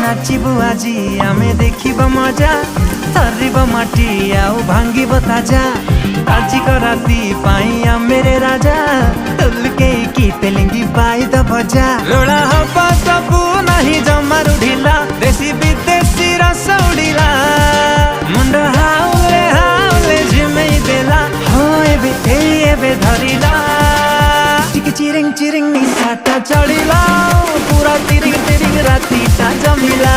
नाचिबु आजी आमे देखिब मजा थरिब माटी आउ भांगिब ताजा आजी को राती पाई मेरे राजा तुलके की तेलिंगी पाई द भजा रोड़ा हवा सबू नहीं जमारू ढिला देसी विदेशी रस उड़िला मुंड हाउले झिमेई देला हो एबे धरिला चिरिंग चिरिंग निशाटा चढ़िला पूरा तिरिंग तिरिंग राती ता जमिला।